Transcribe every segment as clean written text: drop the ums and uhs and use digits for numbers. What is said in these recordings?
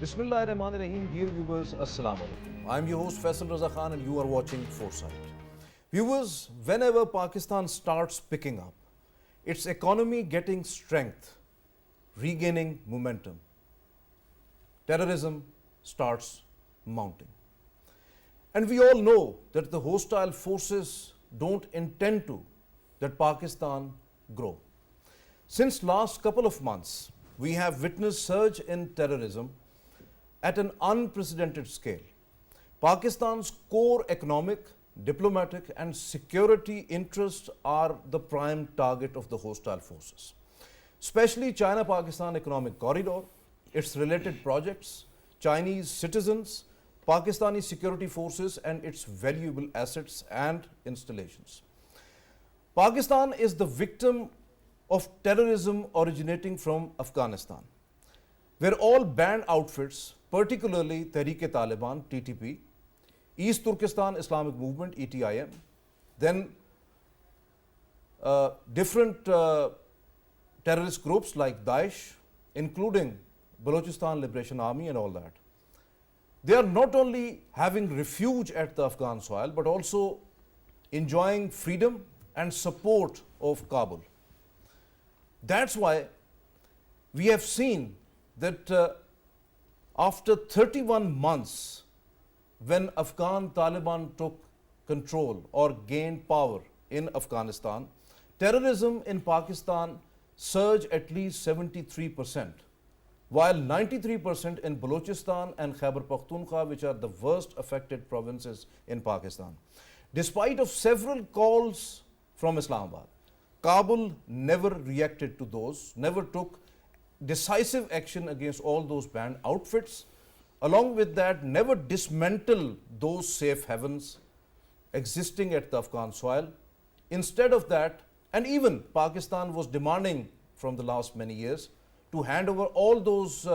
Bismillahirrahmanirrahim, dear viewers, Assalamu alaikum. I'm your host Faisal Raza and you are watching Foresight. Viewers, whenever Pakistan starts picking up, its economy getting strength, regaining momentum, terrorism starts mounting. And we all know that the hostile forces don't intend to that Pakistan grow. Since last couple of months, we have witnessed surge in terrorism at an unprecedented scale. Pakistan's core economic, diplomatic and security interests are the prime target of the hostile forces. Especially China-Pakistan Economic Corridor, its related projects, Chinese citizens, Pakistani security forces and its valuable assets and installations. Pakistan is the victim of terrorism originating from Afghanistan, where all banned outfits, particularly Tehreek-e-Taliban, TTP, East Turkestan Islamic Movement, ETIM, then different terrorist groups like Daesh, including Balochistan Liberation Army and all that. They are not only having refuge at the Afghan soil, but also enjoying freedom and support of Kabul. That's why we have seen that after 31 months, when Afghan Taliban took control or gained power in Afghanistan, terrorism in Pakistan surged at least 73%, while 93% in Balochistan and Khyber Pakhtunkhwa, which are the worst affected provinces in Pakistan. Despite of several calls from Islamabad, Kabul never reacted to those, never took decisive action against all those banned outfits. Along with that, never dismantle those safe havens existing at the Afghan soil. Instead of that, and even Pakistan was demanding from the last many years to hand over all those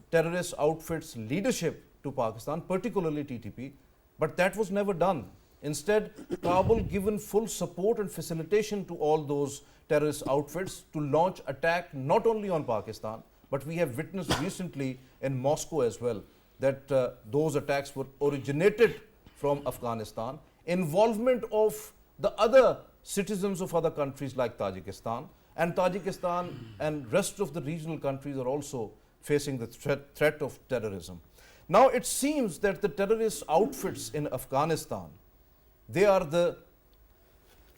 terrorist outfits leadership to Pakistan, particularly TTP, but that was never done. Instead, Kabul given full support and facilitation to all those terrorist outfits to launch attack not only on Pakistan, but we have witnessed recently in Moscow as well that those attacks were originated from Afghanistan. Involvement of the other citizens of other countries like Tajikistan and rest of the regional countries are also facing the threat of terrorism. Now it seems that the terrorist outfits in Afghanistan, they are the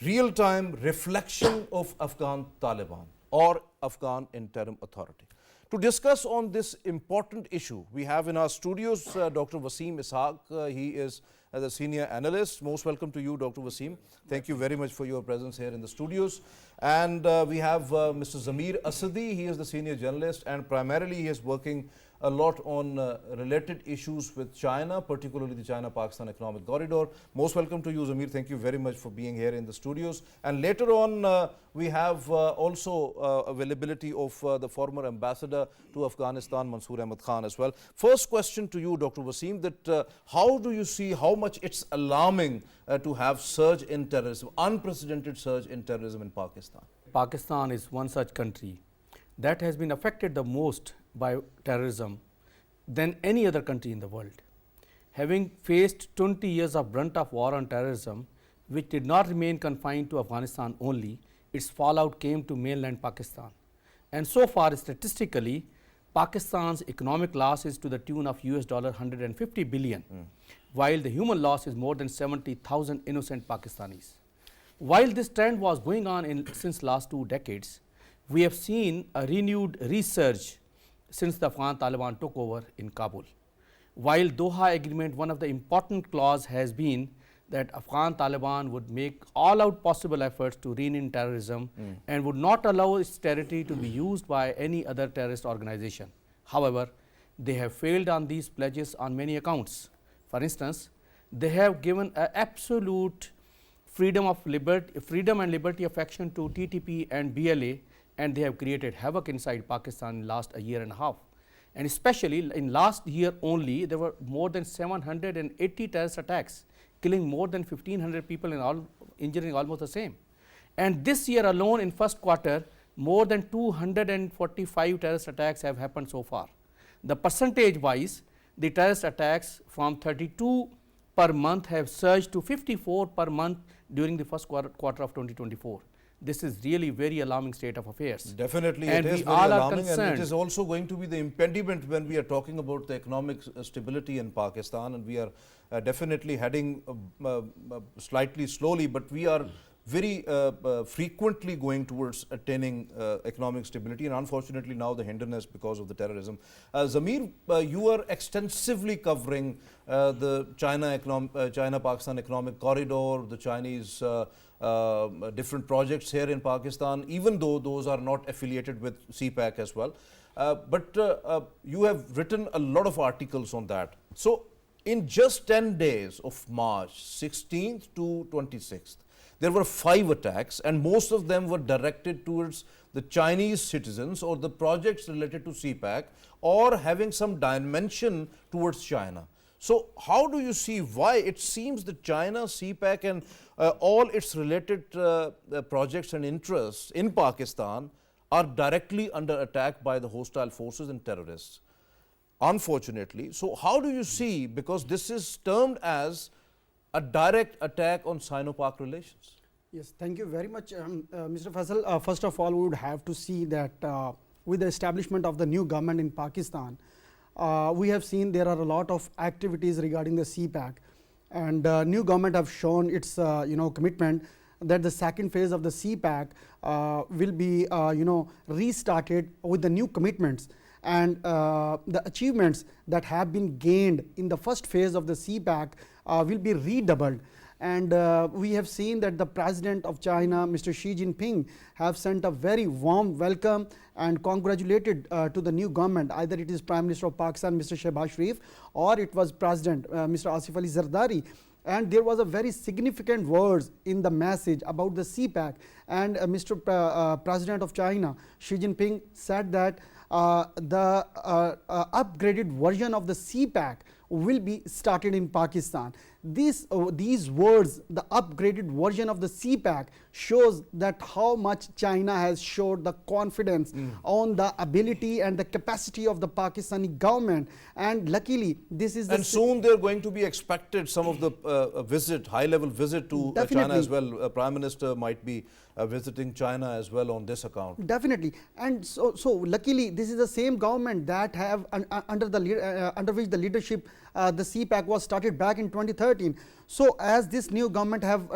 real-time reflection of Afghan Taliban or Afghan Interim Authority. To discuss on this important issue, we have in our studios Dr. Waseem Ishaque. He is the senior analyst. Most welcome to you, Dr. Waseem. Thank you very much for your presence here in the studios. And we have Mr. Zameer Asadi. He is the senior journalist and primarily he is working a lot on related issues with China, particularly the China-Pakistan Economic Corridor. Most welcome to you, Zameer. Thank you very much for being here in the studios. And later on, we have also availability of the former ambassador to Afghanistan, Mansoor Ahmed Khan as well. First question to you, Dr. Waseem, that how do you see how much it's alarming to have surge in terrorism, unprecedented surge in terrorism in Pakistan? Pakistan is one such country that has been affected the most by terrorism than any other country in the world. Having faced 20 years of brunt of war on terrorism, which did not remain confined to Afghanistan only, its fallout came to mainland Pakistan. And so far, statistically, Pakistan's economic loss is to the tune of $150 billion, while the human loss is more than 70,000 innocent Pakistanis. While this trend was going on since last 2 decades, we have seen a renewed resurge since the Afghan Taliban took over in Kabul. While Doha Agreement, one of the important clause has been that Afghan Taliban would make all out possible efforts to rein in terrorism and would not allow its territory to be used by any other terrorist organization. However, they have failed on these pledges on many accounts. For instance, they have given absolute freedom and liberty of action to TTP and BLA, and they have created havoc inside Pakistan in last a year and a half. And especially in last year only, there were more than 780 terrorist attacks, killing more than 1,500 people and injuring almost the same. And this year alone, in first quarter, more than 245 terrorist attacks have happened so far. The percentage wise, the terrorist attacks from 32 per month have surged to 54 per month during the first quarter of 2024. This is really very alarming state of affairs. Definitely, and it is we very all are alarming, and concerned. it is also going to be the impediment when we are talking about the economic stability in Pakistan, and we are definitely heading slightly slowly, but we are very frequently going towards attaining economic stability, and unfortunately now the hindrance because of the terrorism. Zameer, you are extensively covering the China-Pakistan economic corridor, the Chinese different projects here in Pakistan, even though those are not affiliated with CPAC as well. But you have written a lot of articles on that. So in just 10 days of March 16th to 26th, there were 5 attacks, and most of them were directed towards the Chinese citizens or the projects related to CPAC or having some dimension towards China. So how do you see why it seems that China, CPAC and all its related projects and interests in Pakistan are directly under attack by the hostile forces and terrorists? Unfortunately. So how do you see, because this is termed as a direct attack on Sino-Pak relations? Yes, thank you very much, Mr. Faisal. First of all, we would have to see that with the establishment of the new government in Pakistan, we have seen there are a lot of activities regarding the CPAC, and new government have shown its commitment that the second phase of the CPAC will be restarted with the new commitments, and the achievements that have been gained in the first phase of the CPAC will be redoubled. And we have seen that the President of China, Mr. Xi Jinping, have sent a very warm welcome and congratulated to the new government. Either it is Prime Minister of Pakistan, Mr. Shehbaz Sharif, or it was President Mr. Asif Ali Zardari. And there was a very significant words in the message about the CPAC. And Mr. President of China, Xi Jinping, said that the upgraded version of the CPAC will be started in Pakistan. These words, the upgraded version of the CPAC, shows that how much China has showed the confidence on the ability and the capacity of the Pakistani government. And luckily, this is and soon they're going to be expected some of the high-level visit to China as well. Prime Minister might be visiting China as well on this account. Definitely, and so luckily this is the same government that have under which the leadership the CPAC was started back in 2013. So as this new government have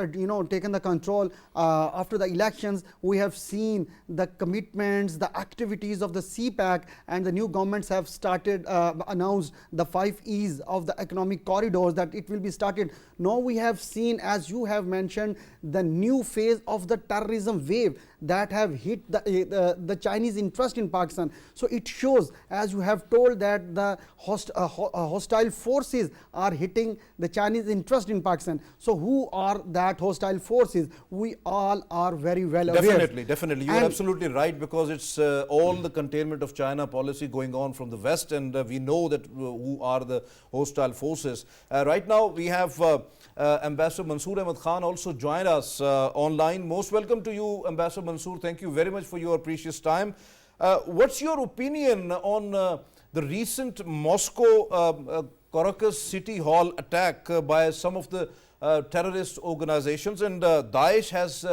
taken the control after the elections, we have seen the commitments, the activities of the CPAC, and the new governments have started announced the 5 E's of the economic corridors that it will be started. Now we have seen, as you have mentioned, the new phase of the terrorism wave that have hit the Chinese interest in Pakistan. So it shows, as you have told, that the hostile forces are hitting the Chinese interest in Pakistan. So who are that hostile forces? We all are very well aware. Definitely. You are absolutely right, because it's all the containment of China policy going on from the West, and we know that who are the hostile forces. Right now we have Ambassador Mansoor Ahmed Khan also joined us online. Most welcome to you, Ambassador Mansoor. Thank you very much for your precious time. What's your opinion on the recent Moscow Caracas City Hall attack by some of the terrorist organizations, and Daesh has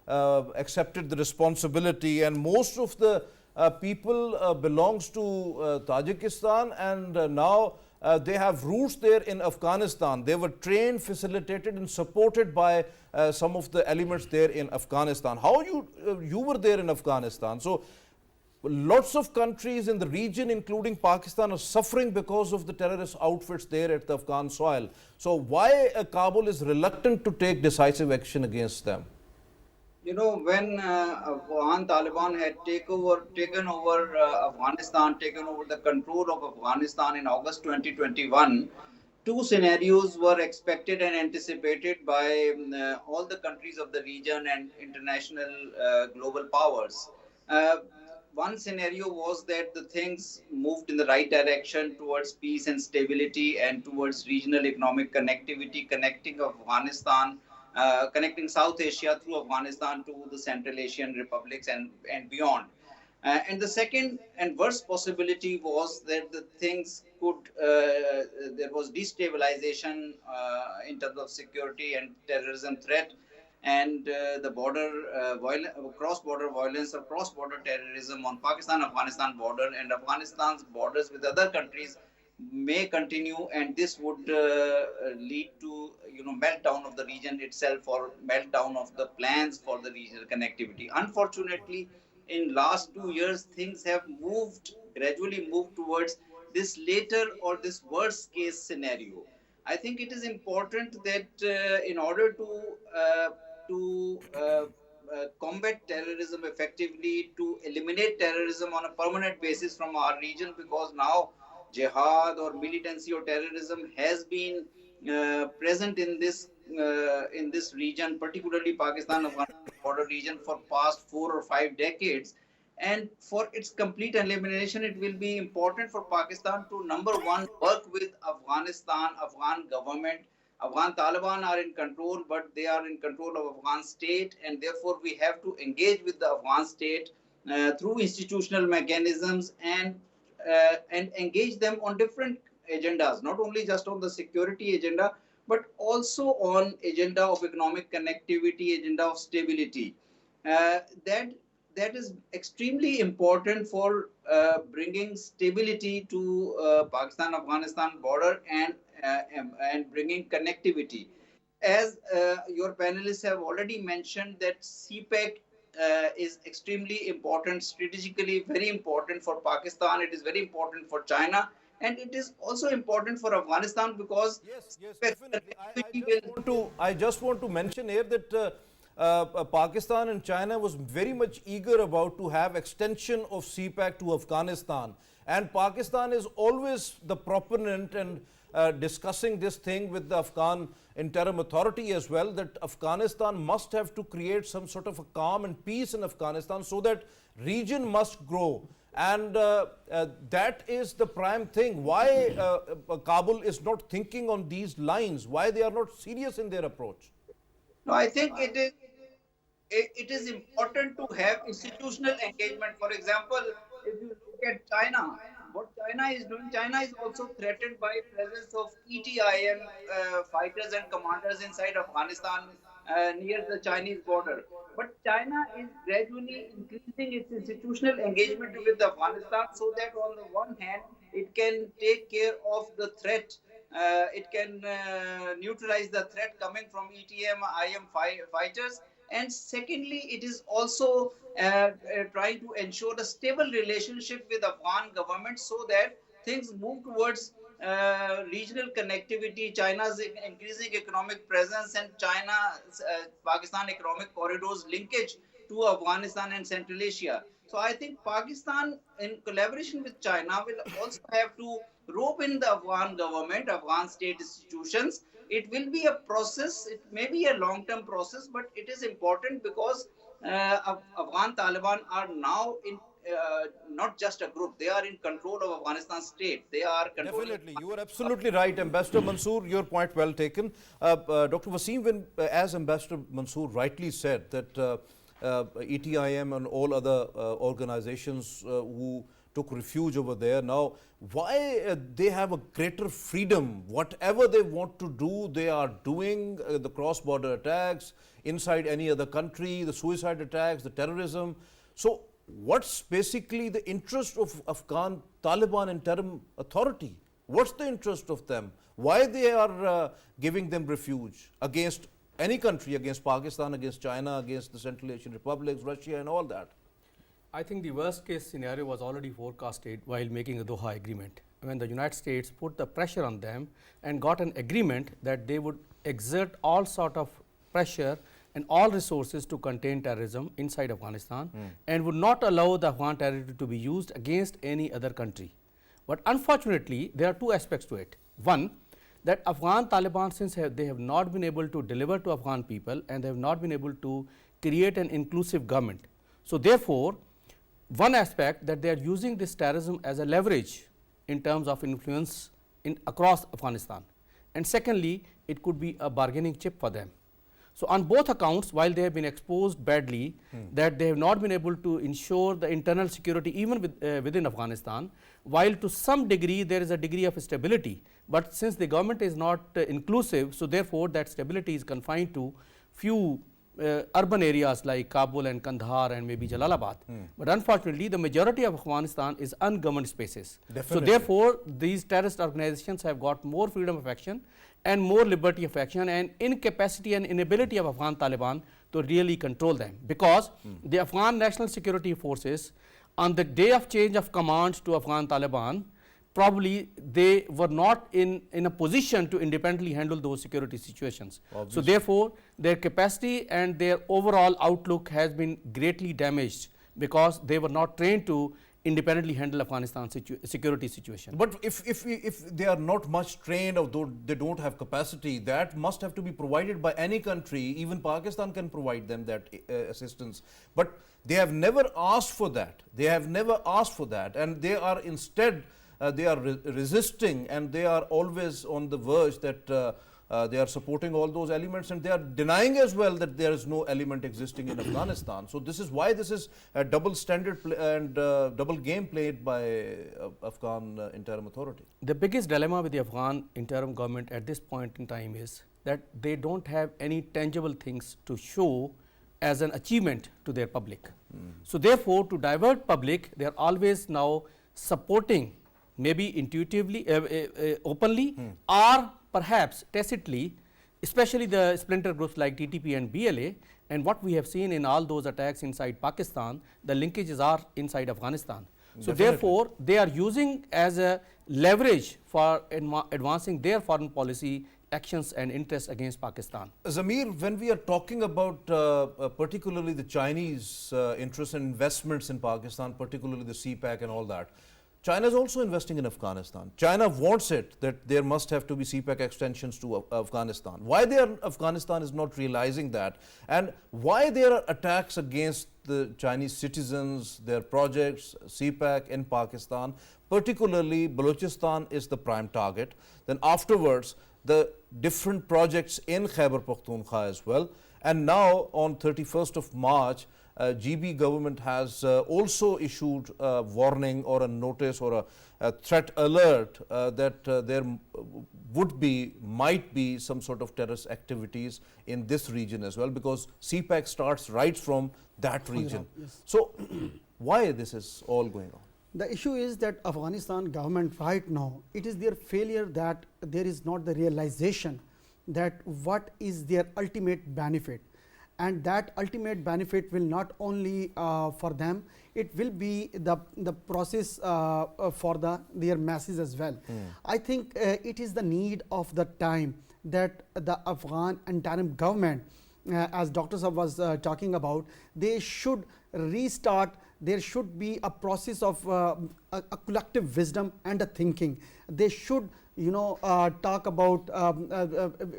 accepted the responsibility, and most of the people belongs to Tajikistan, and now they have roots there in Afghanistan. They were trained, facilitated and supported by some of the elements there in Afghanistan. How you were there in Afghanistan? So lots of countries in the region, including Pakistan, are suffering because of the terrorist outfits there at the Afghan soil. So why Kabul is reluctant to take decisive action against them? You know, when Afghan Taliban had taken over Afghanistan, taken over the control of Afghanistan in August 2021, 2 scenarios were expected and anticipated by all the countries of the region and international global powers. One scenario was that the things moved in the right direction towards peace and stability and towards regional economic connectivity, connecting Afghanistan, connecting South Asia through Afghanistan to the Central Asian republics and beyond. And the second and worst possibility was that the things could, there was destabilization in terms of security and terrorism threat, and the cross-border violence or cross-border terrorism on Pakistan-Afghanistan border and Afghanistan's borders with other countries may continue, and this would lead to meltdown of the region itself or meltdown of the plans for the regional connectivity. Unfortunately, in last 2 years, things have gradually moved towards this later or this worst case scenario. I think it is important that in order to combat terrorism effectively, to eliminate terrorism on a permanent basis from our region, because now jihad or militancy or terrorism has been present in this region, particularly Pakistan-Afghanistan border region, for past 4 or 5 decades. And for its complete elimination, it will be important for Pakistan to, number one, work with Afghan government. Afghan Taliban are in control, but they are in control of Afghan state, and therefore we have to engage with the Afghan state through institutional mechanisms and engage them on different agendas, not only just on the security agenda, but also on agenda of economic connectivity, agenda of stability. That is extremely important for bringing stability to Pakistan-Afghanistan border and bringing connectivity. As your panelists have already mentioned, that CPEC is extremely important, strategically very important for Pakistan. It is very important for China, and it is also important for Afghanistan, because Yes, definitely. I just want to mention here that Pakistan and China was very much eager about to have extension of CPEC to Afghanistan, and Pakistan is always the proponent and discussing this thing with the Afghan interim authority as well, that Afghanistan must have to create some sort of a calm and peace in Afghanistan so that region must grow. And that is the prime thing. Why Kabul is not thinking on these lines? Why they are not serious in their approach? No, I think it is important to have institutional engagement. For example, if you look at China, what China is doing, China is also threatened by presence of ETIM fighters and commanders inside Afghanistan near the Chinese border. But China is gradually increasing its institutional engagement with Afghanistan, so that on the one hand, it can take care of the threat. It can neutralize the threat coming from ETM, IM fighters. And secondly, it is also trying to ensure a stable relationship with Afghan government, so that things move towards regional connectivity, China's increasing economic presence, and Pakistan economic corridors linkage to Afghanistan and Central Asia. So I think Pakistan, in collaboration with China, will also have to rope in the Afghan government, Afghan state institutions. It will be a process. It may be a long-term process, but it is important because Afghan Taliban are now in not just a group. They are in control of Afghanistan state. They are controlling. Definitely, you are absolutely right, Ambassador Mansoor. Your point well taken. Dr. Waseem, as Ambassador Mansoor rightly said, that ETIM and all other organizations who took refuge over there, now why they have a greater freedom? Whatever they want to do, they are doing. The cross-border attacks inside any other country, the suicide attacks, the terrorism. So what's basically the interest of Afghan Taliban interim authority? What's the interest of them? Why they are giving them refuge against any country, against Pakistan, against China, against the Central Asian republics, Russia and all that? I think the worst case scenario was already forecasted while making the Doha agreement, when the United States put the pressure on them and got an agreement that they would exert all sort of pressure and all resources to contain terrorism inside Afghanistan and would not allow the Afghan territory to be used against any other country. But unfortunately, there are two aspects to it. One, that Afghan Taliban, since they have not been able to deliver to Afghan people and they have not been able to create an inclusive government. So therefore, one aspect that they are using this terrorism as a leverage in terms of influence across Afghanistan. And secondly, it could be a bargaining chip for them. So on both accounts, while they have been exposed badly, that they have not been able to ensure the internal security even within Afghanistan, while to some degree there is a degree of stability, but since the government is not inclusive, so therefore that stability is confined to few urban areas like Kabul and Kandahar and maybe Jalalabad. But unfortunately, the majority of Afghanistan is ungoverned spaces. So therefore, these terrorist organizations have got more freedom of action and more liberty of action and incapacity and inability of Afghan Taliban to really control them, because the Afghan National Security Forces, on the day of change of command to Afghan Taliban, probably they were not in a position to independently handle those security situations. Obviously. So therefore, their capacity and their overall outlook has been greatly damaged because they were not trained to independently handle Afghanistan security situation. But if they are not much trained or they don't have capacity, that must have to be provided by any country. Even Pakistan can provide them that assistance. But they have never asked for that. They have never asked for that, and they are instead they are resisting, and they are always on the verge that they are supporting all those elements, and they are denying as well that there is no element existing in Afghanistan. So this is why this is a double standard and double game played by Afghan interim authority. The biggest dilemma with the Afghan interim government at this point in time is that they don't have any tangible things to show as an achievement to their public. So therefore, to divert public, they are always now supporting, maybe intuitively, openly, or perhaps tacitly, especially the splinter groups like TTP and BLA. And what we have seen in all those attacks inside Pakistan, the linkages are inside Afghanistan. So therefore, they are using as a leverage for advancing their foreign policy actions and interests against Pakistan. Zameer, when we are talking about particularly the Chinese interests and investments in Pakistan, particularly the CPAC and all that, China is also investing in Afghanistan. China wants it that there must have to be CPAC extensions to Afghanistan. Why Afghanistan is not realizing that, and why there are attacks against the Chinese citizens, their projects, CPAC in Pakistan, particularly Balochistan is the prime target. Then afterwards, the different projects in Khyber Pakhtunkhwa as well. And now on 31st of March, GB government has also issued a warning or a notice or a threat alert that there might be some sort of terrorist activities in this region as well, because CPAC starts right from that region. Yes. So why this is all going on? The issue is that Afghanistan government right now, it is their failure that there is not the realization that what is their ultimate benefit. And that ultimate benefit will not only for them, it will be the process for their masses as well. I think it is the need of the time that the Afghan interim government, as Dr. Saab was talking about, they should restart. There should be a process of a collective wisdom and a thinking. They should talk about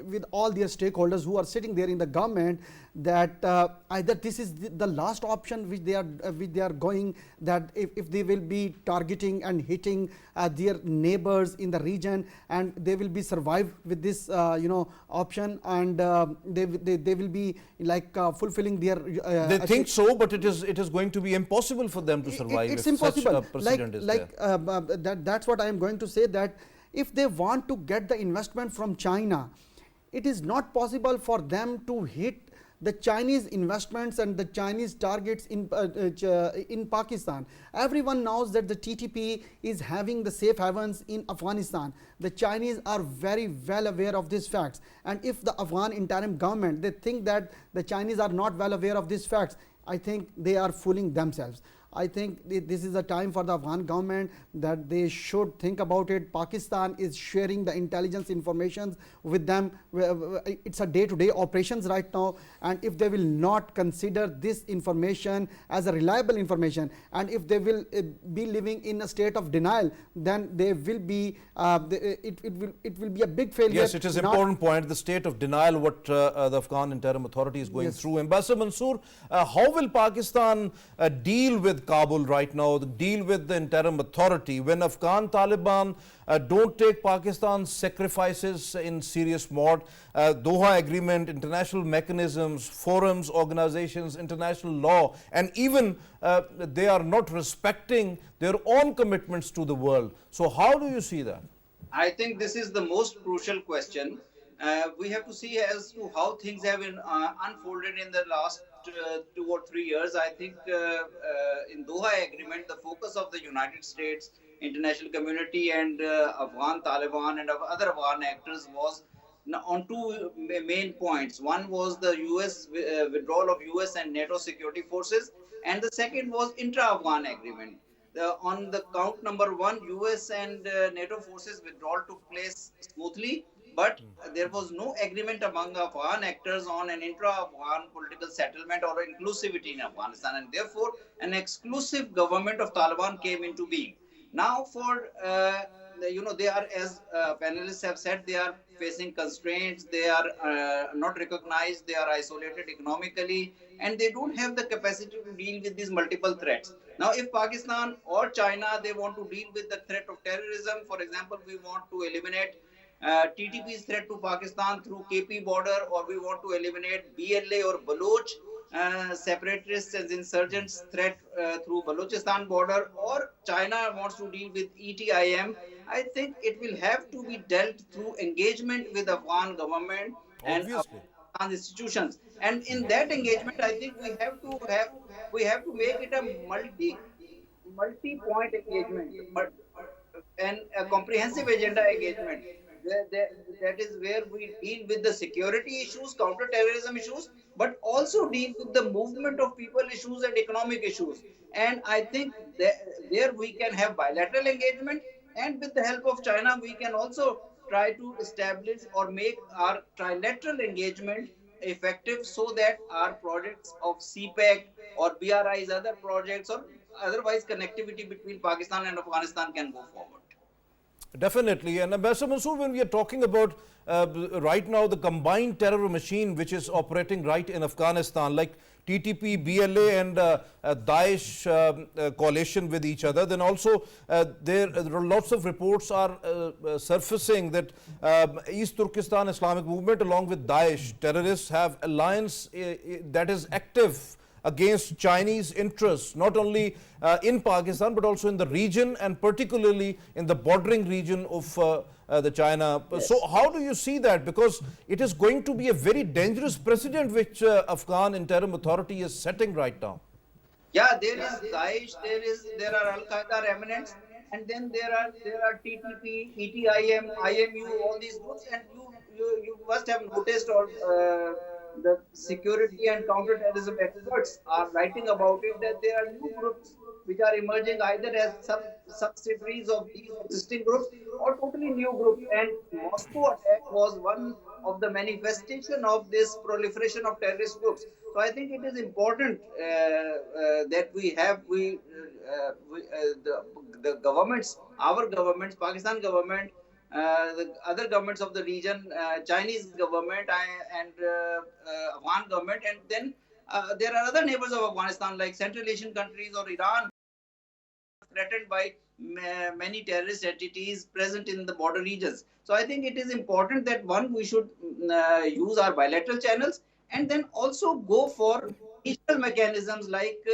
with all their stakeholders who are sitting there in the government, that either this is the last option which they are going, that if they will be targeting and hitting their neighbors in the region, and they will be survive with this option, and they will be like fulfilling their they think so, but it is going to be impossible for them to survive. It's if impossible. Such a precedent is there. That's what I am going to say, that if they want to get the investment from China, it is not possible for them to hit the Chinese investments and the Chinese targets in Pakistan. Everyone knows that the TTP is having the safe havens in Afghanistan. The Chinese are very well aware of these facts, and if the Afghan interim government, they think that the Chinese are not well aware of these facts, I think they are fooling themselves. I think this is a time for the Afghan government that they should think about it. Pakistan is sharing the intelligence information with them. It's a day-to-day operations right now, and if they will not consider this information as a reliable information, and if they will be living in a state of denial, then they will be it will be a big failure. Yes, it is an important point, the state of denial what the Afghan interim authority is going through. Ambassador Mansoor, how will Pakistan deal with Kabul right now, deal with the interim authority, when Afghan Taliban don't take Pakistan's sacrifices in serious mode, Doha Agreement, international mechanisms, forums, organizations, international law, and even they are not respecting their own commitments to the world. So how do you see that? I think this is the most crucial question. We have to see as to how things have been unfolded in the last 2 or 3 years. I think in Doha Agreement, the focus of the United States, international community, and Afghan Taliban and other Afghan actors was on two main points. One was the U.S. Withdrawal of U.S. and NATO security forces, and the second was intra-Afghan agreement. On the count number one, US and NATO forces withdrawal took place smoothly, but there was no agreement among Afghan actors on an intra-Afghan political settlement or inclusivity in Afghanistan, and therefore an exclusive government of Taliban came into being. Now, they are, as panelists have said, they are facing constraints, they are not recognized, they are isolated economically, and they don't have the capacity to deal with these multiple threats. Now, if Pakistan or China, they want to deal with the threat of terrorism, for example, we want to eliminate TTP's threat to Pakistan through KP border, or we want to eliminate BLA or Baloch separatists and insurgents threat through Balochistan border, or China wants to deal with ETIM, I think it will have to be dealt through engagement with Afghan government and Afghan institutions. And in that engagement, I think we have to make it a multi-point engagement, and a comprehensive agenda engagement. That is where we deal with the security issues, counter-terrorism issues, but also deal with the movement of people issues and economic issues. And I think there we can have bilateral engagement, and with the help of China, we can also try to establish or make our trilateral engagement effective, so that our projects of CPEC or BRI's other projects or otherwise connectivity between Pakistan and Afghanistan can go forward. Definitely. And Ambassador Mansoor, when we are talking about right now the combined terror machine which is operating right in Afghanistan, like TTP, BLA and Daesh coalition with each other, then also there are lots of reports are surfacing that East Turkestan Islamic movement along with Daesh terrorists have alliance that is active against Chinese interests, not only in Pakistan but also in the region, and particularly in the bordering region of the China. Yes. So how do you see that? Because it is going to be a very dangerous precedent which Afghan interim authority is setting right now. Yeah, there is Daesh, there are Al-Qaeda remnants, and then there are TTP, ETIM, IMU, all these groups, and you must have noticed, or the security and counter-terrorism experts are writing about it, that there are new groups which are emerging either as subsidiaries of these existing groups or totally new groups. And Moscow attack was one of the manifestation of this proliferation of terrorist groups. So I think it is important that the governments, our governments, Pakistan government, the other governments of the region, Chinese government and Afghan government, and then there are other neighbors of Afghanistan like Central Asian countries or Iran, threatened by many terrorist entities present in the border regions. So I think it is important that we should use our bilateral channels, and then also go for regional mechanisms like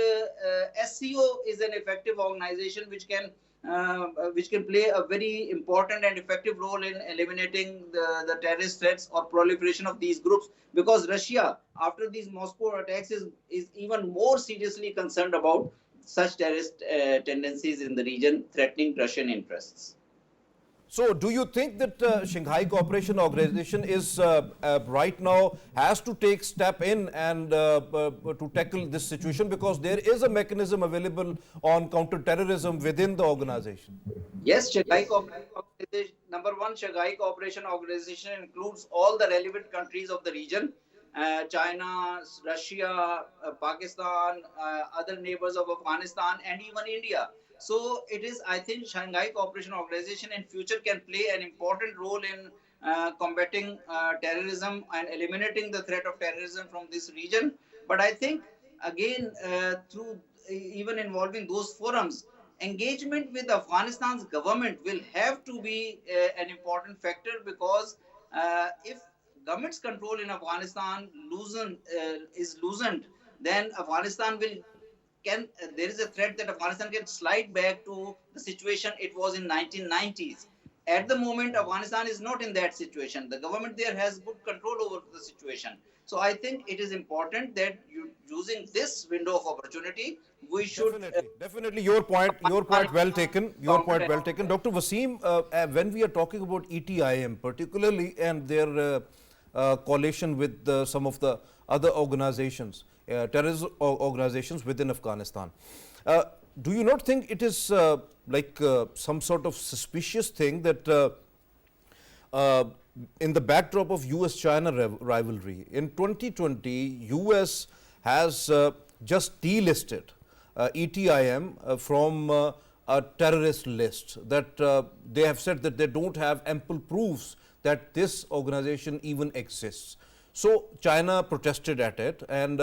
SCO is an effective organization which can play a very important and effective role in eliminating the terrorist threats or proliferation of these groups, because Russia, after these Moscow attacks, is even more seriously concerned about such terrorist tendencies in the region threatening Russian interests. So do you think that Shanghai Cooperation Organization is right now has to take step in and to tackle this situation, because there is a mechanism available on counter-terrorism within the organization? Yes, Shanghai Cooperation Organization, number one, Shanghai Cooperation Organization includes all the relevant countries of the region, China, Russia, Pakistan, other neighbors of Afghanistan, and even India. So it is, I think, Shanghai Cooperation Organization in future can play an important role in combating terrorism and eliminating the threat of terrorism from this region. But I think, again, through even involving those forums, engagement with Afghanistan's government will have to be an important factor, because if government's control in Afghanistan is loosened, then Afghanistan will can there is a threat that Afghanistan can slide back to the situation it was in 1990s. At the moment, Afghanistan is not in that situation. The government there has good control over the situation. So I think it is important that using this window of opportunity, we should Definitely. Your point well taken. Dr. Waseem, when we are talking about ETIM particularly and their coalition with some of the other organizations, terrorist organizations within Afghanistan, do you not think it is like some sort of suspicious thing that in the backdrop of US-China rivalry, in 2020, US has just delisted ETIM from a terrorist list, that they have said that they don't have ample proofs that this organization even exists. So China protested at it, and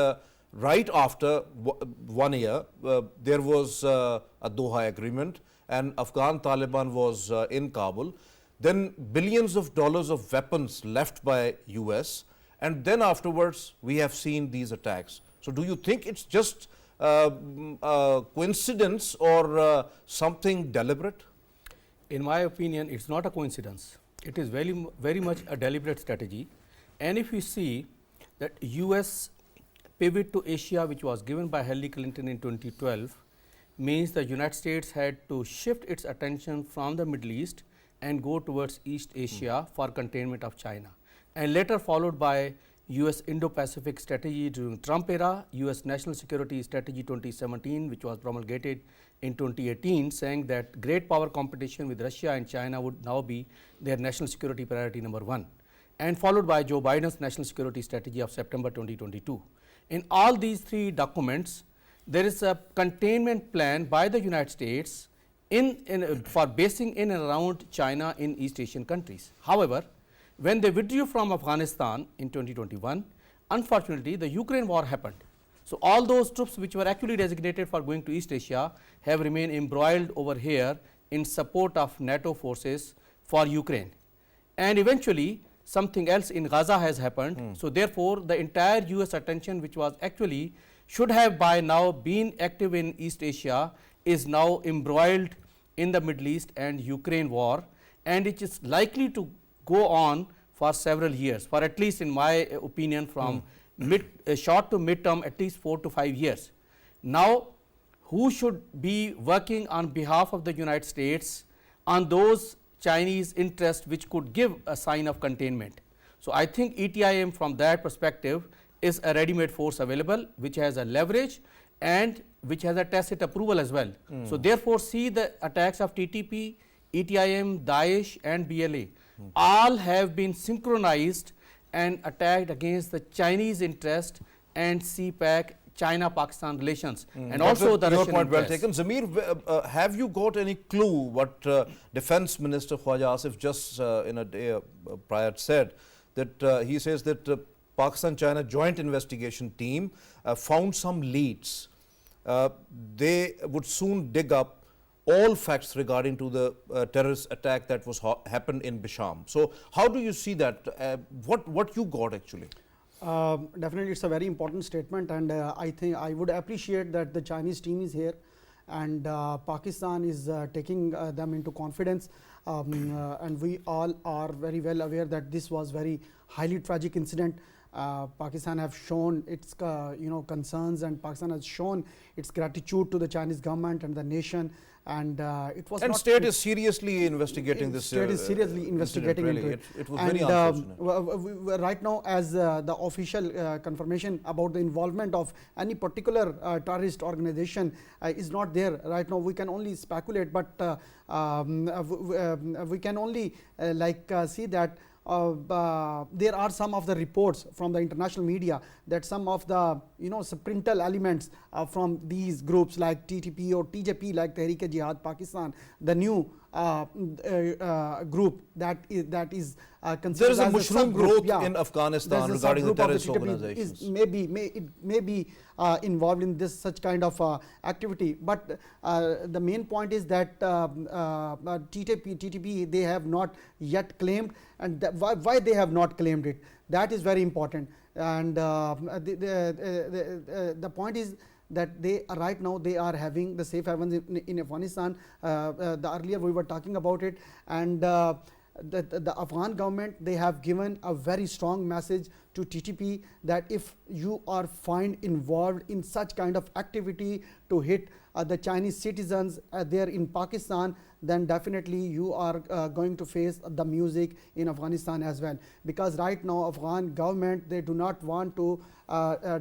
right after 1 year, there was a Doha agreement, and Afghan Taliban was in Kabul. Then billions of dollars of weapons left by US, and then afterwards we have seen these attacks. So do you think it's just coincidence or something deliberate? In my opinion, it's not a coincidence. It is very much a deliberate strategy. And if you see that US pivot to Asia, which was given by Hillary Clinton in 2012, means the United States had to shift its attention from the Middle East and go towards East Asia for containment of China. And later followed by US Indo-Pacific strategy during Trump era, US National Security Strategy 2017, which was promulgated in 2018, saying that great power competition with Russia and China would now be their national security priority number 1. And followed by Joe Biden's National Security Strategy of September 2022. In all these 3 documents, there is a containment plan by the United States for basing in and around China in East Asian countries. However, when they withdrew from Afghanistan in 2021, unfortunately, the Ukraine war happened. So all those troops which were actually designated for going to East Asia have remained embroiled over here in support of NATO forces for Ukraine. And eventually, something else in Raza has happened. So therefore, the entire US attention, which was actually should have by now been active in East Asia, is now embroiled in the Middle East and Ukraine war, and it is likely to go on for several years, for at least in my opinion from short to mid term, at least 4 to 5 years. Now, who should be working on behalf of the United States on those Chinese interests which could give a sign of containment? So I think ETIM from that perspective is a ready-made force available, which has a leverage and which has a tacit approval as well. So therefore, see the attacks of TTP, ETIM, Daesh and BLA all have been synchronized and attacked against the Chinese interest and CPAC, China-Pakistan relations, and also the Russian point well interest. taken. Zameer, have you got any clue what Defense Minister Khwaja Asif just in a day prior said, that he says that Pakistan-China joint investigation team found some leads. They would soon dig up all facts regarding to the terrorist attack that was happened in Bisham. So how do you see that? What you got actually? Definitely, it's a very important statement, and I think I would appreciate that the Chinese team is here, and Pakistan is taking them into confidence, and we all are very well aware that this was very highly tragic incident. Pakistan have shown its concerns, and Pakistan has shown its gratitude to the Chinese government and the nation, and it was. And not state is seriously investigating this. State is seriously investigating really. into it. It was very unfortunate. Right now, as the official confirmation about the involvement of any particular terrorist organization is not there. Right now, we can only speculate, but we can only see that. There are some of the reports from the international media that some of the sprintal elements from these groups like TTP or TJP, like Tehreek-e-Jihad Pakistan, the new group that is considered There is a as mushroom subgroup. growth Yeah. in Afghanistan There's a regarding the subgroup of terrorist TTP organizations. may be involved in this such kind of activity. But the main point is that TTP they have not yet claimed, and why they have not claimed it, that is very important. And the point is that they right now they are having the safe havens in Afghanistan. The earlier we were talking about it, and the Afghan government, they have given a very strong message to TTP that if you are found involved in such kind of activity to hit the Chinese citizens there in Pakistan, then definitely you are going to face the music in Afghanistan as well. Because right now Afghan government, they do not want to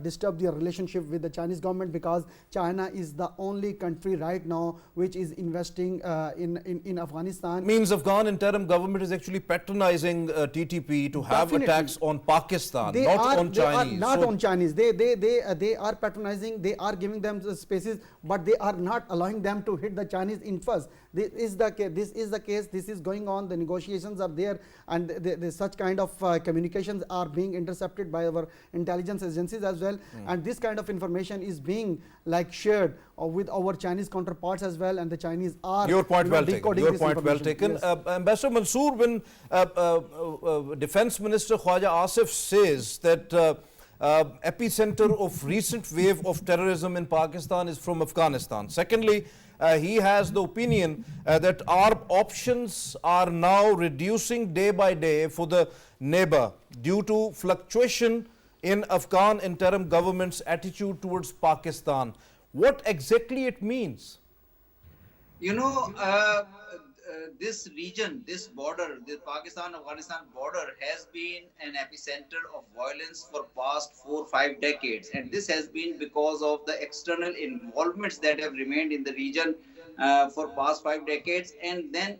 disturb their relationship with the Chinese government, because China is the only country right now which is investing in Afghanistan. Means Afghan interim government is actually patronizing TTP to have Definitely. attacks on Pakistan, They not are, on they are Chinese. not So on Chinese. They are patronizing. They are giving them the spaces, but they are not allowing them to hit the Chinese in first. This is the case. This is going on. The negotiations are there, and such kind of communications are being intercepted by our intelligence agencies as well. And this kind of information is being like shared with our Chinese counterparts as well. And the Chinese are your point well taken. decoding Your this point well information. taken. Yes. Ambassador Mansoor, when Defense Minister Khwaja Asif says that epicenter of recent wave of terrorism in Pakistan is from Afghanistan. Secondly, he has the opinion that our options are now reducing day by day for the neighbor due to fluctuation in Afghan interim government's attitude towards Pakistan. What exactly it means? You know, this region, this border, the Pakistan-Afghanistan border has been an epicenter of violence for past 4-5 decades. And this has been because of the external involvements that have remained in the region for past 5 decades. And then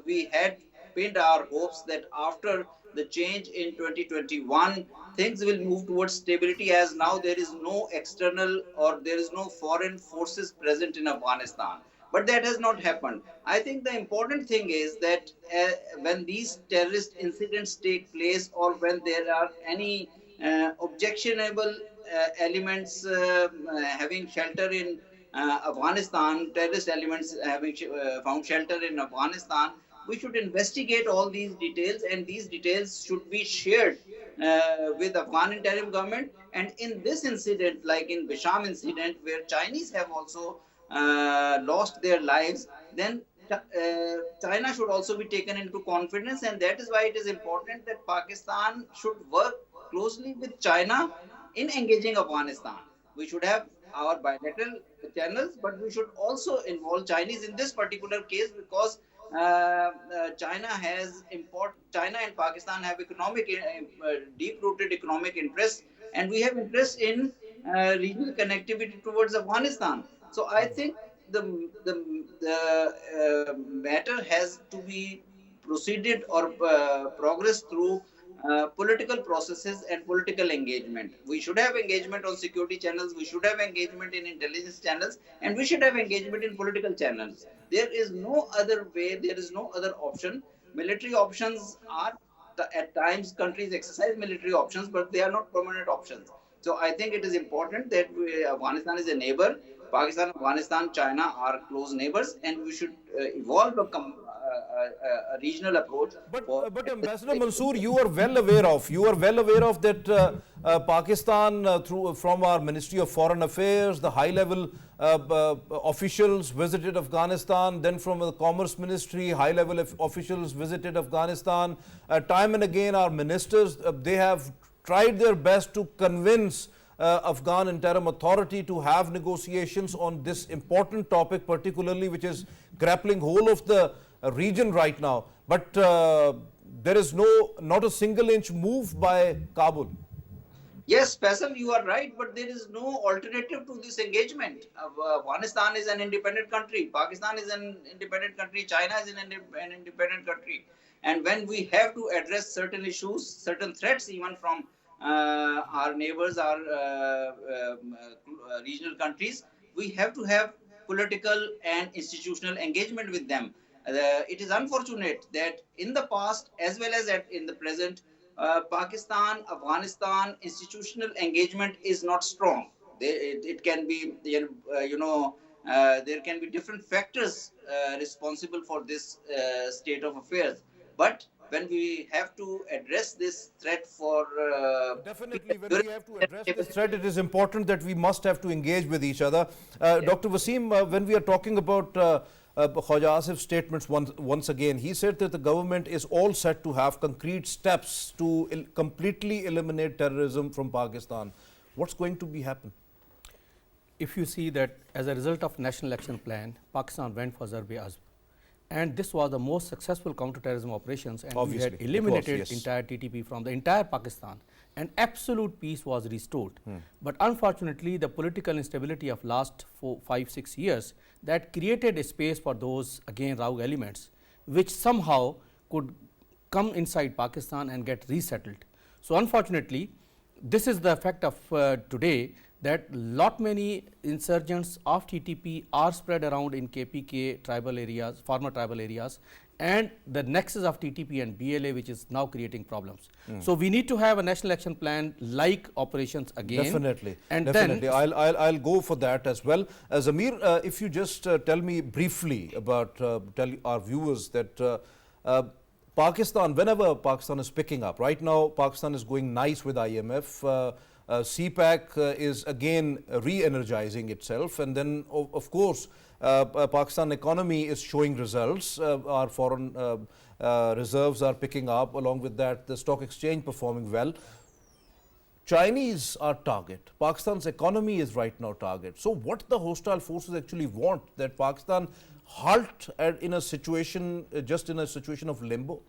we had pinned our hopes that after the change in 2021, things will move towards stability, as now there is no external or there is no foreign forces present in Afghanistan. But that has not happened. I think the important thing is that when these terrorist incidents take place, or when there are any objectionable elements having shelter in Afghanistan, terrorist elements having found shelter in Afghanistan, we should investigate all these details, and these details should be shared with Afghan interim government. And in this incident, like in Bisham incident, where Chinese have also lost their lives, then China should also be taken into confidence, and that is why it is important that Pakistan should work closely with China in engaging Afghanistan. We should have our bilateral channels, but we should also involve Chinese in this particular case, because China and Pakistan have deep-rooted economic interests, and we have interests in regional connectivity towards Afghanistan. So I think the matter has to be proceeded or progressed through political processes and political engagement. We should have engagement on security channels, we should have engagement in intelligence channels, and we should have engagement in political channels. There is no other way, there is no other option. Military options are, at times countries exercise military options, but they are not permanent options. So I think it is important that Afghanistan is a neighbor. Pakistan, Afghanistan, China are close neighbors, and we should evolve a regional approach. But Ambassador Mansoor, you are well aware of that Pakistan from our Ministry of Foreign Affairs, the high-level officials visited Afghanistan. Then from the Commerce Ministry, high-level officials visited Afghanistan. Time and again, our ministers they have tried their best to convince Afghan interim authority to have negotiations on this important topic, particularly which is grappling whole of the region right now. But there is not a single inch move by Kabul. Yes, Faisal, you are right, but there is no alternative to this engagement. Afghanistan is an independent country, Pakistan is an independent country, China is an independent country. And when we have to address certain issues, certain threats even from our neighbors, our regional countries, we have to have political and institutional engagement with them. It is unfortunate that in the past as well as in the present, Pakistan, Afghanistan institutional engagement is not strong. It can be, there can be different factors responsible for this state of affairs. But when we have to address this threat for Definitely, when we have to address this threat, it is important that we must have to engage with each other. Dr. Waseem, when we are talking about Khwaja Asif's statements once again, he said that the government is all set to have concrete steps to completely eliminate terrorism from Pakistan. What's going to be happen? If you see that as a result of National Action Plan, Pakistan went for Zarb-e-Azb. And this was the most successful counter-terrorism operations, and Obviously, we had eliminated yes. entire TTP from the entire Pakistan, and absolute peace was restored. But unfortunately, the political instability of last 4, 5, 6 years that created a space for those again rogue elements, which somehow could come inside Pakistan and get resettled. So unfortunately, this is the effect of today, that lot many insurgents of TTP are spread around in KPK tribal areas, former tribal areas, and the nexus of TTP and BLA, which is now creating problems. So we need to have a national action plan like operations again. Definitely, and definitely. then I'll go for that as well. Zameer, if you just tell me briefly about, tell our viewers that Pakistan, whenever Pakistan is picking up, right now Pakistan is going nice with IMF. CPAC is again re-energizing itself, and then of course Pakistan economy is showing results. Our foreign reserves are picking up. Along with that, the stock exchange performing well. Chinese are target. Pakistan's economy is right now target. So what the hostile forces actually want, that Pakistan halt in a situation, just in a situation of limbo?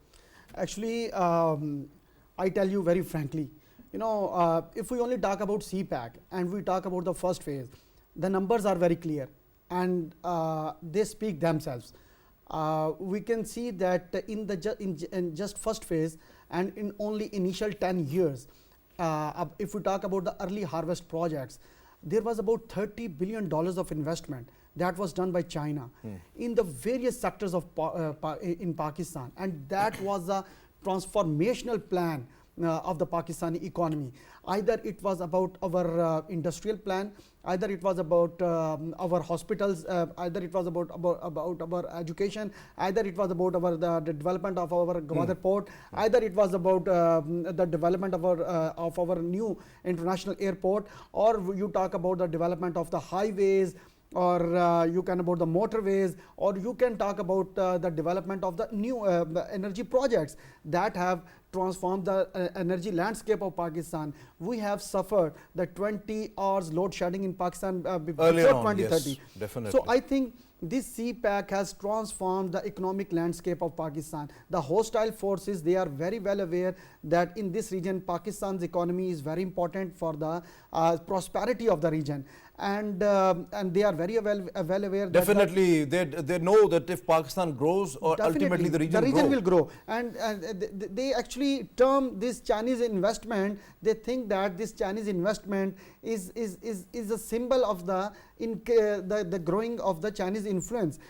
Actually, I tell you very frankly, if we only talk about CPAC and we talk about the first phase, the numbers are very clear and they speak themselves. We can see that in just first phase and in only initial 10 years, if we talk about the early harvest projects, there was about $30 billion of investment that was done by China in the various sectors of in Pakistan, and that was a transformational plan of the Pakistani economy. Either it was about our industrial plan, either it was about our hospitals, either it was about our education, either it was about the development of our Gwadar port, either it was about the development of our new international airport, or you talk about the development of the highways, or you can about the motorways, or you can talk about the development of the new energy projects that have transformed the energy landscape of Pakistan. We have suffered the 20 hours load shedding in Pakistan before 2030. Yes, definitely. So I think this CPAC has transformed the economic landscape of Pakistan. The hostile forces, they are very well aware that in this region, Pakistan's economy is very important for the prosperity of the region. And they are very well aware. Definitely, they know that if Pakistan grows, or ultimately the region will grow. And they actually term this Chinese investment. They think that this Chinese investment is a symbol of the growing of the Chinese influence.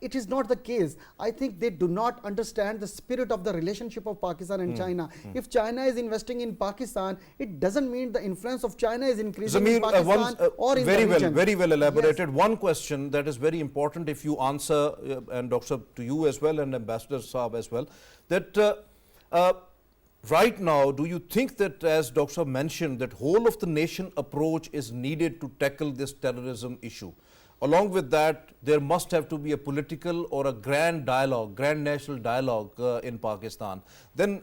It is not the case. I think they do not understand the spirit of the relationship of Pakistan and China. If China is investing in Pakistan, it doesn't mean the influence of China is increasing in Pakistan or in the region. Very well elaborated. Yes. One question that is very important, if you answer, and Dr. to you as well, and Ambassador Saab as well, that right now, do you think that, as Dr. mentioned, that whole of the nation approach is needed to tackle this terrorism issue? Along with that, there must have to be a political or a grand dialogue, grand national dialogue in Pakistan. Then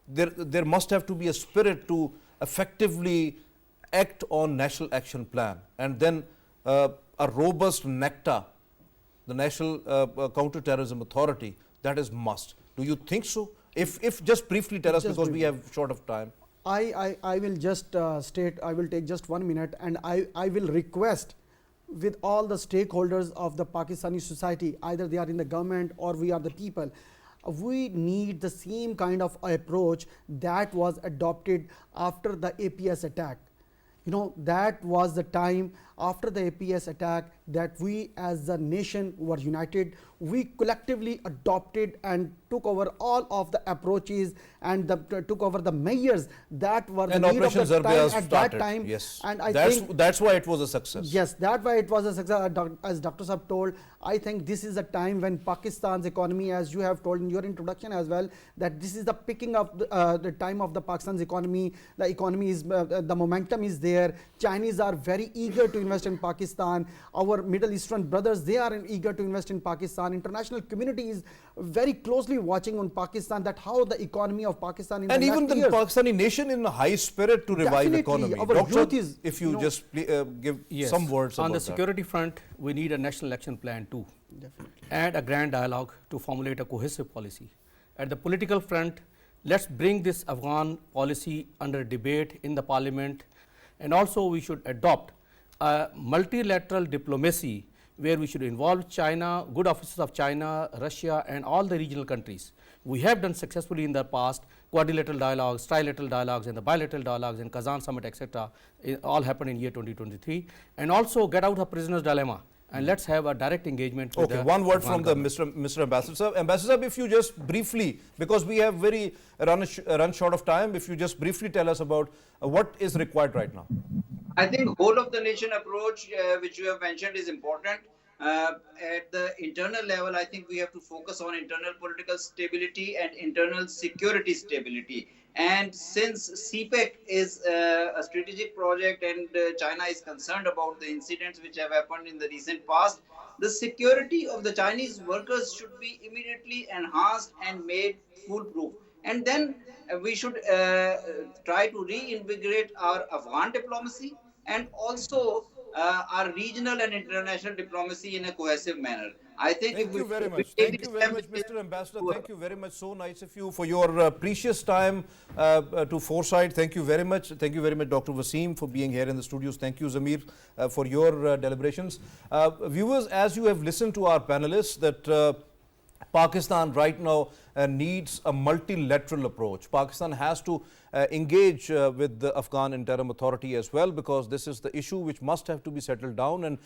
there must have to be a spirit to effectively act on national action plan, and then a robust NACTA, the National Counter-Terrorism Authority, that is must. Do you think so? If just briefly tell us, because we have short of time. I will just state, I will take just 1 minute, and I will request with all the stakeholders of the Pakistani society, either they are in the government or we are the people, we need the same kind of approach that was adopted after the APS attack. That was the time after the APS attack, that we as a nation were united. We collectively adopted and took over all of the approaches and took over the measures that were And the need Operation of the time Zarbeaz at started. that time. Yes, And I think that's why it was a success. yes, that's why it was a success. As Dr. Saab told, I think this is a time when Pakistan's economy, as you have told in your introduction as well, that this is the picking up the time of the Pakistan's economy. The economy is, the momentum is there. Chinese are very eager to invest in Pakistan. Our Middle Eastern brothers, they are eager to invest in Pakistan. International community is very closely watching on Pakistan, that how the economy of Pakistan in And the even next the years. Pakistani nation in a high spirit to revive Definitely, economy. our Doctor, youth is, if you just give Yes. some words on about the that. security front, we need a national action plan too, Definitely. and a grand dialogue to formulate a cohesive policy. At the political front, let's bring this Afghan policy under debate in the parliament, and also we should adopt a multilateral diplomacy where we should involve China, good officers of China, Russia, and all the regional countries. We have done successfully in the past quadrilateral dialogues, trilateral dialogues, and the bilateral dialogues in Kazan summit, etc. All happened in year 2023. And also get out of prisoner's dilemma, and let's have a direct engagement with Okay, the one word Afghan from the government. Mr. Ambassador. Sir. Ambassador, if you just briefly, because we have very run short of time, if you just briefly tell us about what is required right now. I think whole of the nation approach, which you have mentioned, is important. At the internal level, I think we have to focus on internal political stability and internal security stability. And since CPEC is a strategic project and China is concerned about the incidents which have happened in the recent past, the security of the Chinese workers should be immediately enhanced and made foolproof. And then we should try to reinvigorate our Afghan diplomacy and also our regional and international diplomacy in a cohesive manner. I think Thank if you very if we much. take Thank this you very step, much, Mr. Ambassador. to- Thank you very much. So nice of you for your precious time to Foresight. Thank you very much. Thank you very much, Dr. Waseem, for being here in the studios. Thank you, Zameer, for your deliberations. Viewers, as you have listened to our panelists, that Pakistan right now needs a multilateral approach. Pakistan has to engage with the Afghan Interim Authority as well, because this is the issue which must have to be settled down, and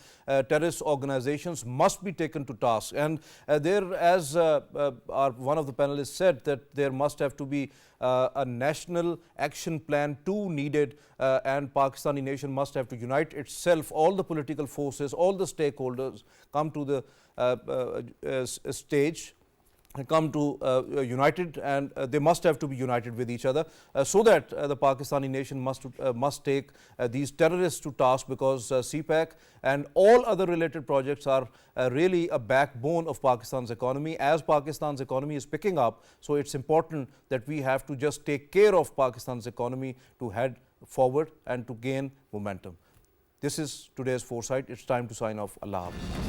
terrorist organizations must be taken to task. And there, as one of the panelists said, that there must have to be a national action plan too needed, and Pakistani nation must have to unite itself. All the political forces, all the stakeholders come to the stage, come to united, and they must have to be united with each other, so that the Pakistani nation must take these terrorists to task, because CPEC and all other related projects are really a backbone of Pakistan's economy. As Pakistan's economy is picking up, so it's important that we have to just take care of Pakistan's economy to head forward and to gain momentum. This is today's Foresight. It's time to sign off. Allah Hafiz.